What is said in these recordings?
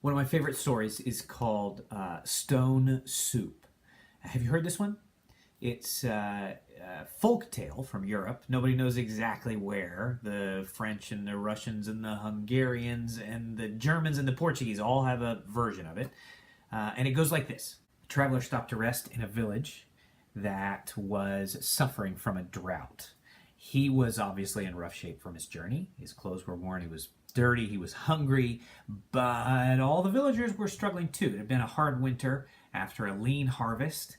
One of my favorite stories is called Stone Soup. Have you heard this one? It's a folk tale from Europe. Nobody knows exactly where. The French and the Russians and the Hungarians and the Germans and the Portuguese all have a version of it. And it goes like this. A traveler stopped to rest in a village that was suffering from a drought. He was obviously in rough shape from his journey. His clothes were worn, he was dirty, he was hungry, but all the villagers were struggling too. It had been a hard winter after a lean harvest,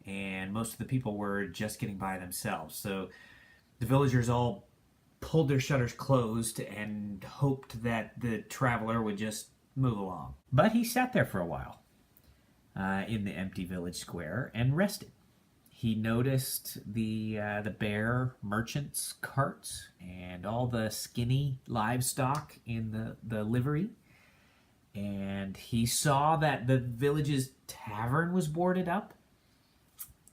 and most of the people were just getting by themselves. So the villagers all pulled their shutters closed and hoped that the traveler would just move along. But he sat there for a while in the empty village square and rested. He noticed the bare merchants' carts and all the skinny livestock in the livery. And he saw that the village's tavern was boarded up.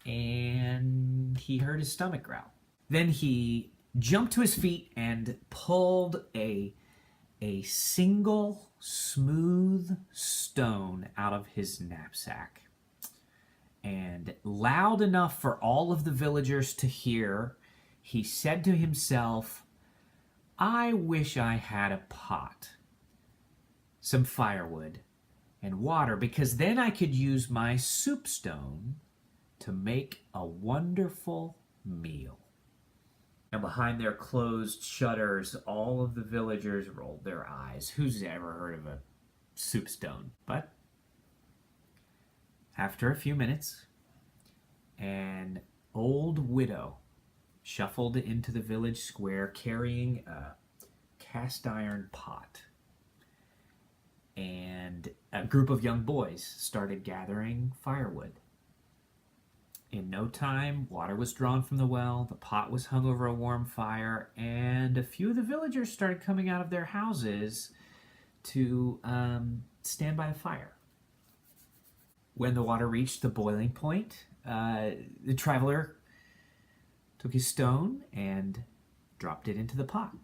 And he heard his stomach growl. Then he jumped to his feet and pulled a single smooth stone out of his knapsack. And loud enough for all of the villagers to hear, he said to himself, "I wish I had a pot, some firewood, and water, because then I could use my soup stone to make a wonderful meal." Now, behind their closed shutters, all of the villagers rolled their eyes. Who's ever heard of a soup stone? But after a few minutes, an old widow shuffled into the village square carrying a cast iron pot. And a group of young boys started gathering firewood. In no time, water was drawn from the well, the pot was hung over a warm fire, and a few of the villagers started coming out of their houses to stand by the fire. When the water reached the boiling point, the traveler took his stone and dropped it into the pot.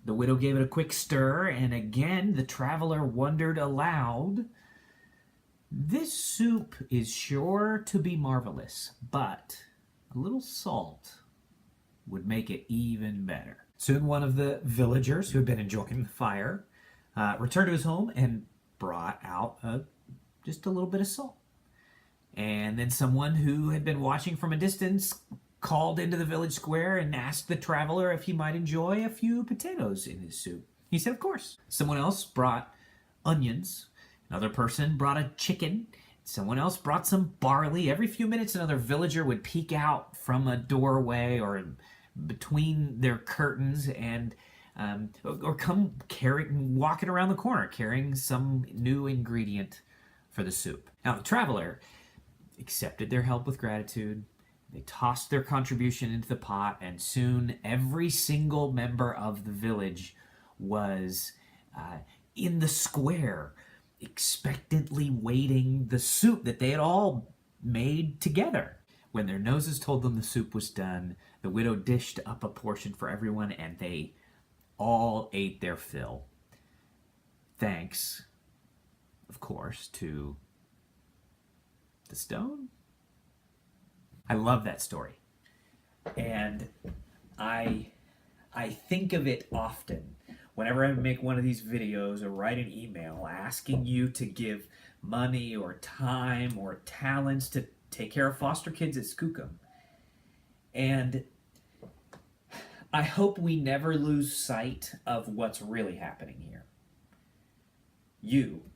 The widow gave it a quick stir, and again the traveler wondered aloud, "This soup is sure to be marvelous, but a little salt would make it even better." Soon one of the villagers who had been enjoying the fire returned to his home and brought out just a little bit of salt. And then someone who had been watching from a distance called into the village square and asked the traveler if he might enjoy a few potatoes in his soup. He said, of course. Someone else brought onions. Another person brought a chicken. Someone else brought some barley. Every few minutes, another villager would peek out from a doorway or between their curtains and or come walking around the corner carrying some new ingredient for the soup. Now, the traveler accepted their help with gratitude. They tossed their contribution into the pot, and soon every single member of the village was in the square, expectantly waiting the soup that they had all made together. When their noses told them the soup was done, the widow dished up a portion for everyone, and they all ate their fill. Thanks, of course, to the stone. I love that story. And I think of it often whenever I make one of these videos or write an email asking you to give money or time or talents to take care of foster kids at Skookum. And I hope we never lose sight of what's really happening here. You,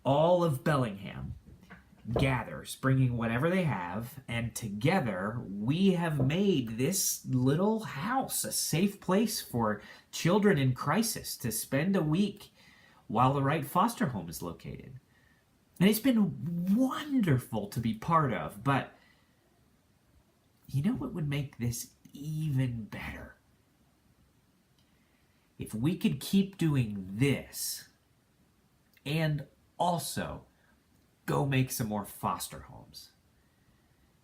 all of Bellingham, gathers, bringing whatever they have, and together we have made this little house a safe place for children in crisis to spend a week while the right foster home is located. And it's been wonderful to be part of, but you know what would make this even better? If we could keep doing this and also go make some more foster homes.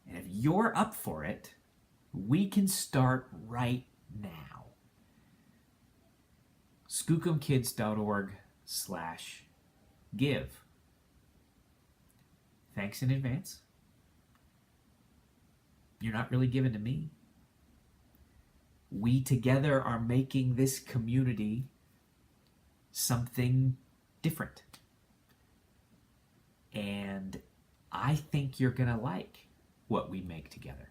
And if you're up for it, we can start right now. skookumkids.org/ give. Thanks in advance. You're not really giving to me. We together are making this community something different. And I think you're going to like what we make together.